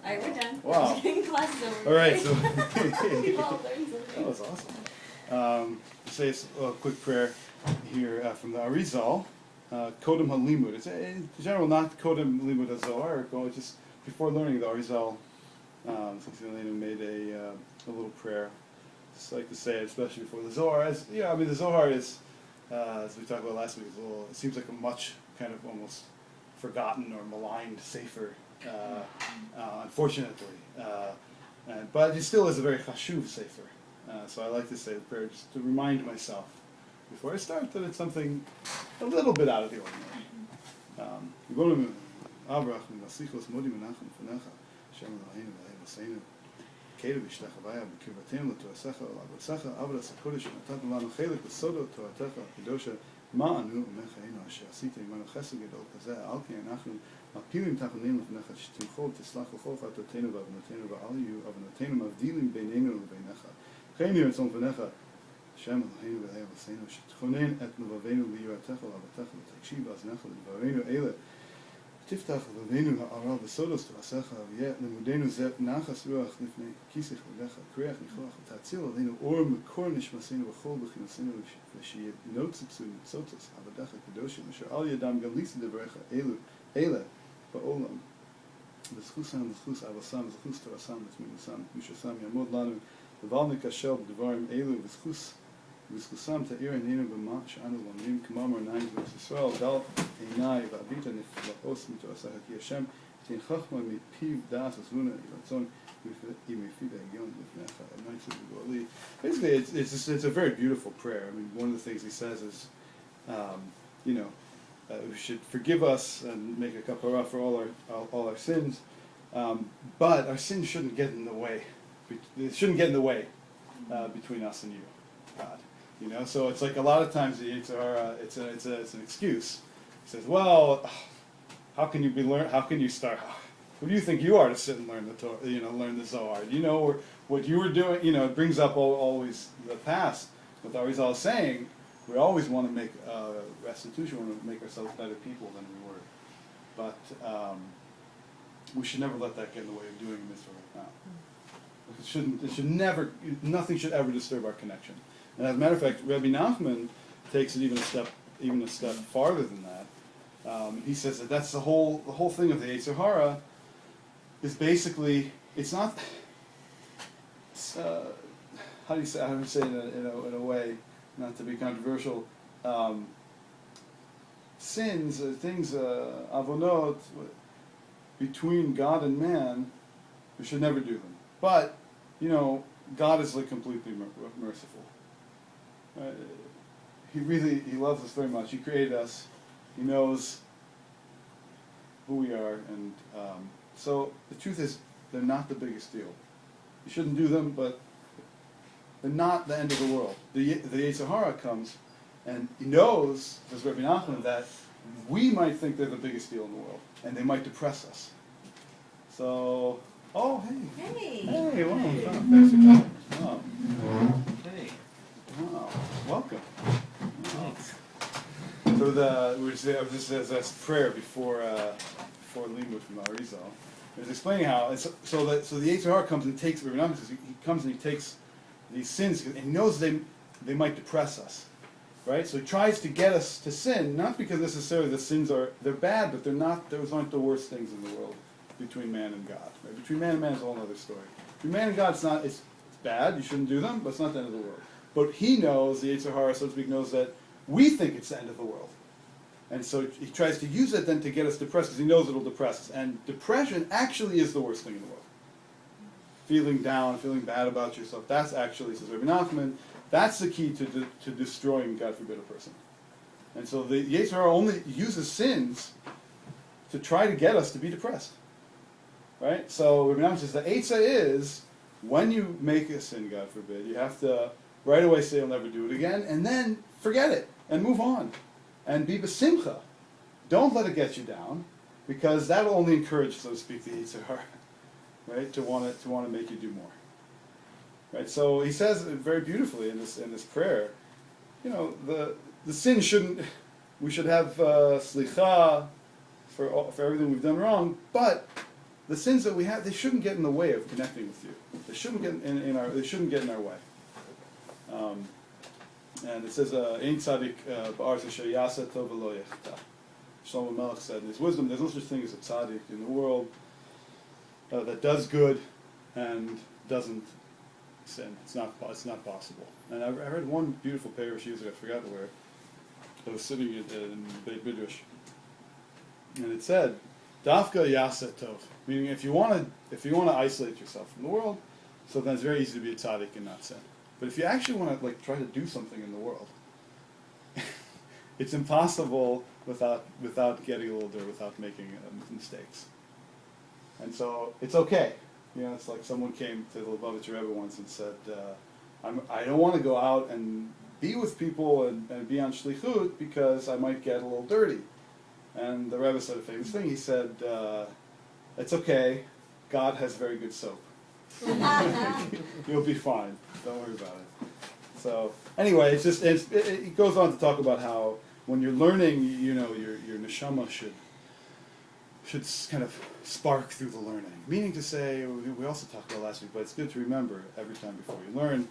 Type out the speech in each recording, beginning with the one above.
Alright, we're done. Wow. We're just getting classes over. All right, so We've all learned something. that was awesome. Say a quick prayer here from the Arizal, Kodem HaLimud. It's in general not Kodem Limud HaZohar, just before learning the Arizal, since Elena made a little prayer. Just like to say it, especially before the Zohar. As yeah, I mean the Zohar is, as we talked about last week, it seems like a much kind of almost forgotten or maligned sefer, unfortunately. But it still is a very chashuv sefer. So I like to say the prayer just to remind myself before I start that it's something a little bit out of the ordinary. Kedu v'shtachavaya b'kirvatim l'toasecha l'avosecha avras hakodesh natan lanu chelik v'sodot toatecha kedosha ma'anu umechainu asher asita imanu chesed gedol kazeh al ki anachnu mapilim tachonim l'fnecha shtimchol tislach l'chol chatotenu v'avnotenu v'al yu avnotenu mavdilim beinenu l'beinecha cheinu yitzon v'necha Hashem Eloheinu v'lei avosenu shetchonen et nuvavenu liyuatecha l'avatecha l'tekshi b'aznecha l'dvarenu eile תפתח לבבינו הערה וסודוס תעשיך ויהיה לימודנו זה נחס רוח לפני כיסך ולך קריח ניחוח ותציל עלינו אור מקור נשמסינו וכל בכינוסינו ושיהיה נוצצו ניצוצס עבדך הקדושים אשר על ידם גם ליסי דבריך אלה בעולם וזכוסם וזכוס אבסם וזכוס תרסם ותמימוסם משוסם יעמוד לנו לבל נקשל בדברים אלו וזכוסם תאיר עינינו במה שאנו לומדים כמאמר נעים בישראל דל עיני ואביט הנפלאות מתעשיך כי השם תן חכמה מפיו דעת וזבונה רצון מפיו העליון לפניך anointed וגואלי. Basically it's a very beautiful prayer. I mean, one of the things he says is we should forgive us and make a kapara for all our sins, but our sins shouldn't get in the way. It shouldn't get in the way between us and you, God. So it's like a lot of times the Yitzhar, it's an excuse. He says, "Well, how can you start? Who do you think you are to sit and learn the Torah? Learn the Zohar? Do you know what you were doing? It brings up always the past. What the Arizal is saying, we always want to make restitution. We want to make ourselves better people than we were, but we should never let that get in the way of doing mitzvah right now. Nothing should ever disturb our connection. And as a matter of fact, Rabbi Nachman takes it even a step farther than that. He says that that's the whole thing of the Yetzer Hara is basically it's not. How do you say it in a way, not to be controversial. Sins, things, avonot between God and man, we should never do them. But God is like completely merciful. He loves us very much. He created us. He knows who we are, and so the truth is, they're not the biggest deal. You shouldn't do them, but they're not the end of the world. The Yetzer Hara comes, and he knows, as Rabbi Nachman, that we might think they're the biggest deal in the world, and they might depress us. So, hey, welcome. Thanks for coming. Hey. Oh, welcome. Thanks. So this is a prayer before Limud from Arizal. He was explaining how so the Yetzer Hara comes and takes Rabbi Nachman says he comes and he takes these sins and he knows they might depress us, right? So he tries to get us to sin, not because necessarily the sins they're bad, but they're not. Those aren't the worst things in the world between man and God. Right? Between man and man is a whole other story. Between man and God, it's bad. You shouldn't do them, but it's not the end of the world. But he knows, the Yetzer Hara, so to speak, knows that we think it's the end of the world. And so he tries to use it then to get us depressed because he knows it'll depress us. And depression actually is the worst thing in the world. Feeling down, feeling bad about yourself, that's actually, says Rabbi Nachman, that's the key to destroying, God forbid, a person. And so the Yetzer Hara only uses sins to try to get us to be depressed. Right? So Rabbi Nachman says the Eitzah is, when you make a sin, God forbid, you have to right away say, I'll never do it again, and then forget it, and move on. And be b'simcha. Don't let it get you down, because that'll only encourage, so to speak, the Yetzer Hara, right? To want to make you do more. Right? So he says very beautifully in this prayer, the sin shouldn't. We should have slicha for everything we've done wrong, but the sins that we have, they shouldn't get in the way of connecting with you. They shouldn't get they shouldn't get in our way. And it says, "Ein tzadik ba'aretz asher yaseh tov v'lo yachta." Shlomo Melech said in his wisdom, "There's no such thing as a tzaddik in the world that does good and doesn't sin. It's not possible." And I read one beautiful pair years ago. I forgot where. I was sitting in Beit Midrash, and it said, "Dafka yaseh tov," meaning if you want to isolate yourself from the world, so then it's very easy to be a tzaddik and not sin. But if you actually want to try to do something in the world, it's impossible without getting a little dirty, without making mistakes. And so it's okay. It's like someone came to the Lubavitcher Rebbe once and said, I don't want to go out and be with people and be on shlichut because I might get a little dirty. And the Rebbe said a famous thing. He said, it's okay. God has very good soap. You'll be fine. Don't worry about it. So anyway, it goes on to talk about how when you're learning, your neshama should kind of spark through the learning. Meaning to say, we also talked about last week, but it's good to remember every time before you learn,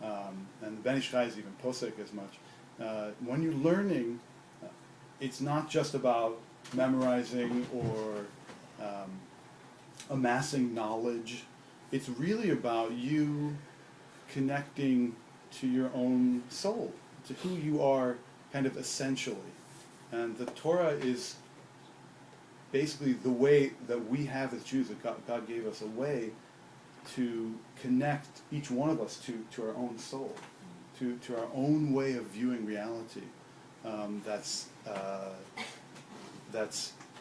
and the Ben Ish Chai is even posek as much. When you're learning, it's not just about memorizing or amassing knowledge. It's really about you connecting to your own soul, to who you are kind of essentially. And the Torah is basically the way that we have as Jews, that God gave us a way to connect each one of us to our own soul, to our own way of viewing reality. That's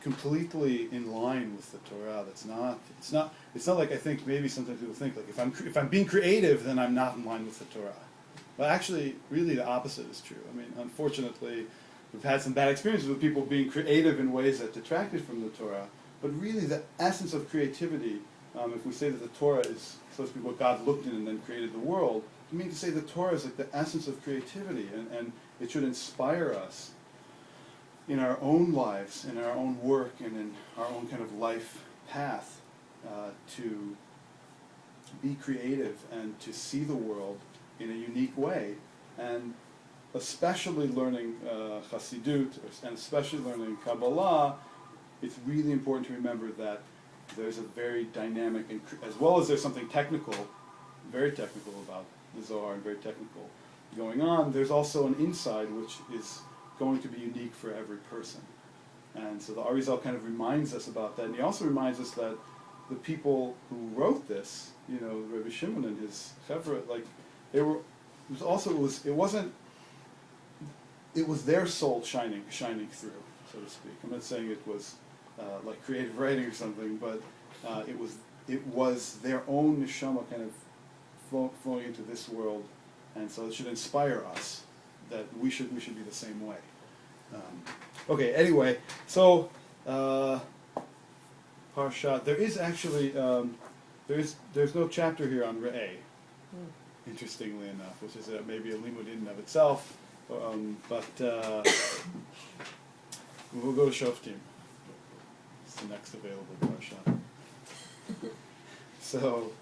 completely in line with the Torah. It's not like I think maybe sometimes people think like if I'm being creative, then I'm not in line with the Torah. But actually, really the opposite is true. I mean, unfortunately, we've had some bad experiences with people being creative in ways that detracted from the Torah. But really, the essence of creativity, if we say that the Torah is supposed to be what God looked in and then created the world, I mean to say the Torah is like the essence of creativity, and it should inspire us in our own lives, in our own work, and in our own kind of life path to be creative and to see the world in a unique way. And especially learning Chassidut, and especially learning Kabbalah, it's really important to remember that there's a very dynamic, and as well as there's something technical, very technical about the Zohar and very technical going on, there's also an inside which is going to be unique for every person. And so the Arizal kind of reminds us about that, and he also reminds us that the people who wrote this, Rabbi Shimon and his chevra, it was their soul shining through, so to speak. I'm not saying it was like creative writing or something, but it was their own neshama kind of flowing into this world, and so it should inspire us that we should be the same way. Okay. Anyway, so Parshat. There is actually there's no chapter here on Re'eh. Interestingly enough, which is maybe a limud in and of itself, but we'll go to Shoftim. It's the next available parsha. So,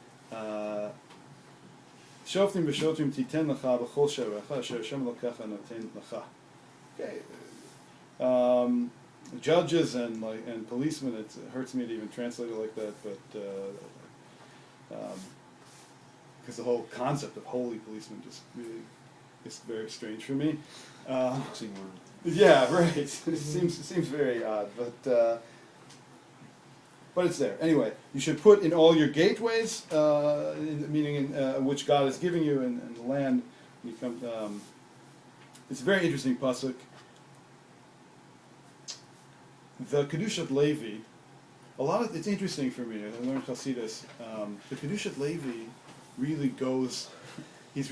Shoftim v'Shoftim titen lecha b'chol she'arecha asher Hashem Elokecha noten lecha. Okay. Judges and policemen. It hurts me to even translate it like that, but. Because the whole concept of holy policeman just really is very strange for me. Yeah, right. It seems very odd, but it's there. Anyway, you should put in all your gateways, meaning in which God is giving you in the land. You come. It's a very interesting pasuk. The Kedushat Levi. It's interesting for me. I learned Chassidus. The Kedushat Levi really goes, he has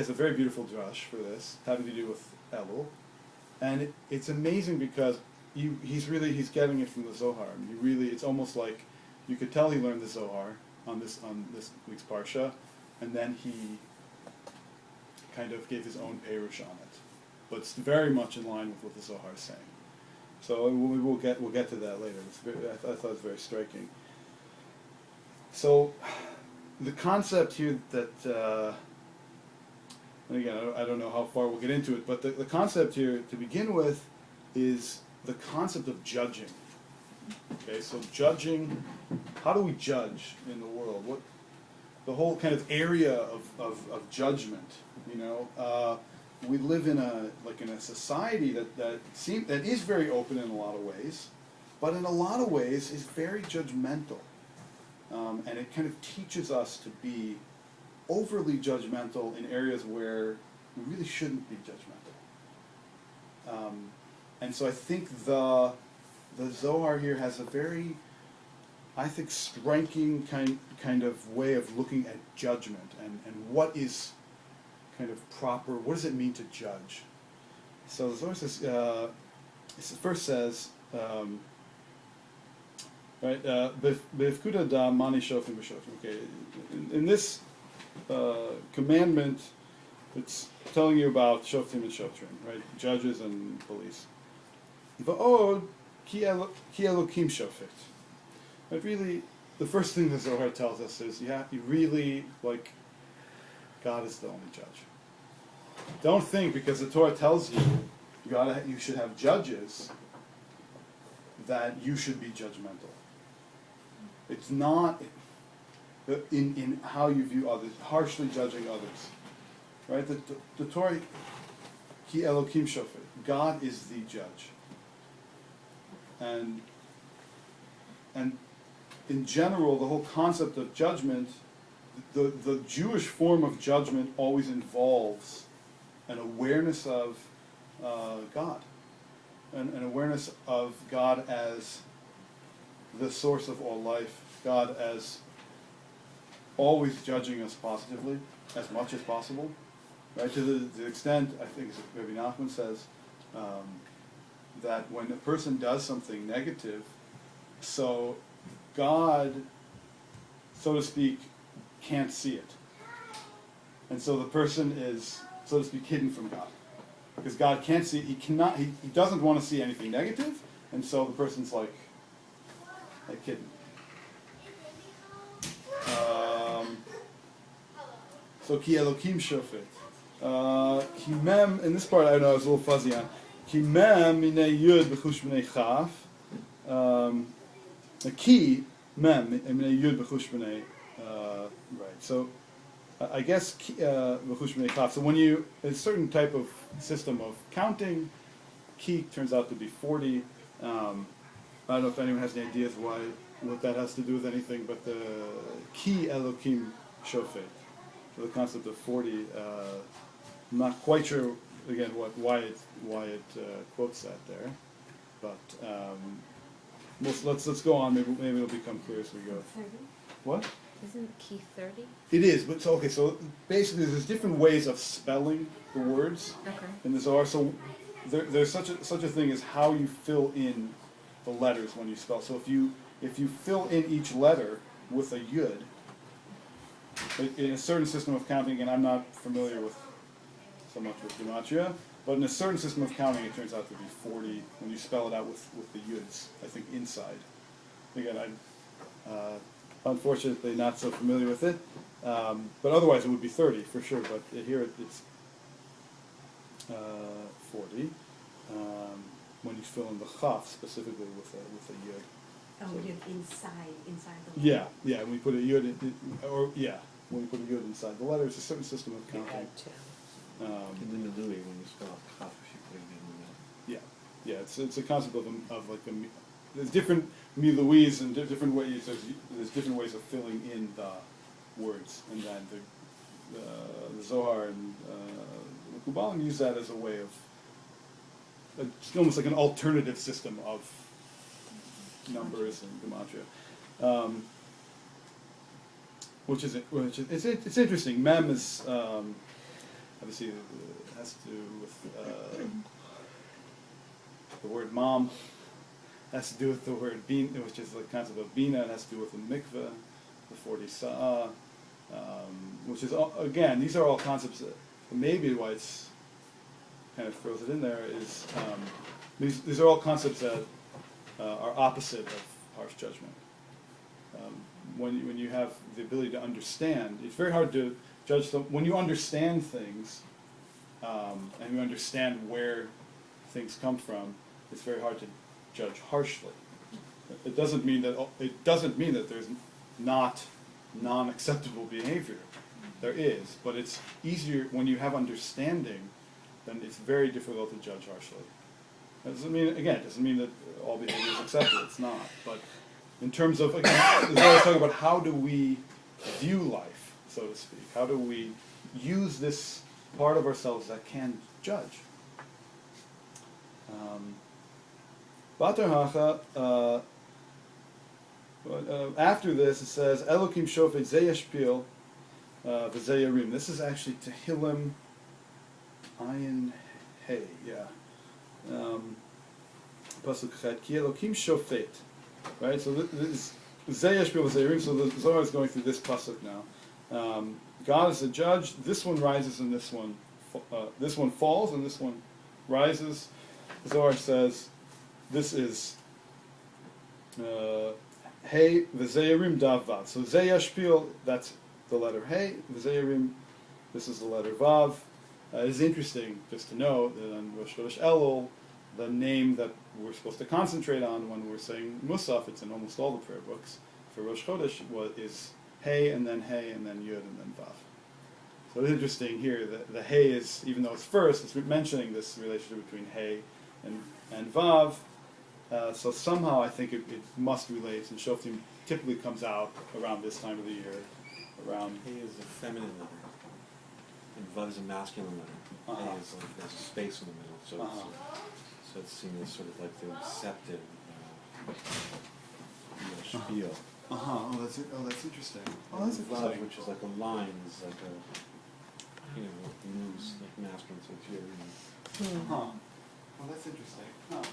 a very beautiful drush for this, having to do with Elul, and it's amazing because he's getting it from the Zohar. I mean, it's almost like you could tell he learned the Zohar on this week's parsha, and then he kind of gave his own perush on it, but it's very much in line with what the Zohar is saying. So we'll get to that later. I thought it was very striking. So the concept here that, and again, I don't know how far we'll get into it, but the concept here to begin with is the concept of judging. Okay, so judging, how do we judge in the world? What the whole kind of area of judgment, you know? We live in a society that is very open in a lot of ways, but in a lot of ways is very judgmental. And it kind of teaches us to be overly judgmental in areas where we really shouldn't be judgmental. And so I think the Zohar here has a very, I think, striking kind of way of looking at judgment and what is kind of proper, what does it mean to judge? So the Zohar says, it first says, right, Befkuda da mani shoftim b'shoftim. Okay, in this commandment, it's telling you about shoftim and shoftim, right, judges and police. Va'od ki elokim shofet. But really, the first thing the Zohar tells us is you really, like, God is the only judge. Don't think because the Torah tells you you should have judges that you should be judgmental. It's not in how you view others, harshly judging others. Right? The Torah, Ki Elokim Shofet, God is the judge. And in general, the whole concept of judgment, the Jewish form of judgment always involves an awareness of God, an awareness of God as the source of all life, God as always judging us positively, as much as possible, right? To the extent, I think Rabbi Nachman says, that when a person does something negative, so God, so to speak, can't see it. And so the person is, so to speak, hidden from God. Because God can't see, he doesn't want to see anything negative, and so the person's like hidden. So ki Elokim shofet. Ki mem, in this part I know I was a little fuzzy on. Ki mem minei yud b'chush minei chaf. Ki mem minei yud b'chush minei. Right. So I guess b'chush minei chaf. So when you a certain type of system of counting, ki turns out to be 40. I don't know if anyone has any ideas what that has to do with anything, but the ki Elokim shofet. So the concept of 40. I'm not quite sure again why it quotes that there, but let's go on. Maybe it'll become clear as we go. 30? What? Isn't key 30? It is, but so basically there's different ways of spelling the words in the Zohar. So there's such a thing as how you fill in the letters when you spell. So if you fill in each letter with a yud, in a certain system of counting, and I'm not familiar so much with gematria, but in a certain system of counting, it turns out to be 40 when you spell it out with the yuds, I think, inside. Again, I'm unfortunately not so familiar with it, but otherwise it would be 30 for sure, but here it's 40 when you fill in the chaf specifically with a yud. Oh, so, yud inside the letter. Yeah, when we put a yud when we put a yud inside the letter, it's a certain system of counting. In the Milui, when you spell chaf, you put it in the Yeah, it's a concept of like there's different miluis and different ways. There's different ways of filling in the words, and then the Zohar and the Kabbalah use that as a way of it's almost like an alternative system of numbers and gematria, which is it's interesting. Mem is obviously it has to do with the word mom. Has to do with the word bin, which is the concept of bina. It has to do with the mikveh, the 40 sa'ah, which is again these are all concepts that maybe why it's kind of throws it in there, is these are all concepts that are opposite of harsh judgment. When you have the ability to understand, it's very hard to judge them. When you understand things, and you understand where things come from, it's very hard to judge harshly. It doesn't mean that there's not non-acceptable behavior. There is, but it's easier when you have understanding. Then it's very difficult to judge harshly. It doesn't mean that all behavior is accepted. It's not. But in terms of, again, we're always talking about how do we view life, so to speak. How do we use this part of ourselves that can judge? After this, it says, Elokim shofet zeyashpil v'zeyarim. This is actually Tehillim Ayin Hey, yeah. Pasuk Chet, Ki Elokim shofet. Right, so this zeyashpil v'zeyarim, so the Zohar is going through this pasuk now. God is the judge. This one rises and this one falls and this one rises. The Zohar says, this is Hey v'zeyarim dav vav. So zeyashpil, that's the letter Hey. V'zeyarim, this is the letter Vav. It is interesting just to know that on Rosh Chodesh Elul, the name that we're supposed to concentrate on when we're saying Musaf, it's in almost all the prayer books for Rosh Chodesh, is Hey and then Yud and then Vav. So it's interesting here that the Hey is, even though it's first, it's mentioning this relationship between Hey and Vav. So somehow I think it must relate, and Shoftim typically comes out around this time of the year. Around Hey is a feminine letter, and Vav is a masculine letter. Hey is like there's a space in the middle, so it's seen as sort of like the receptive spiel. Oh, that's interesting. Oh, that's Vav, interesting. which is like a line, is like a moves like masculine, so it's here. Oh, that's interesting. Huh.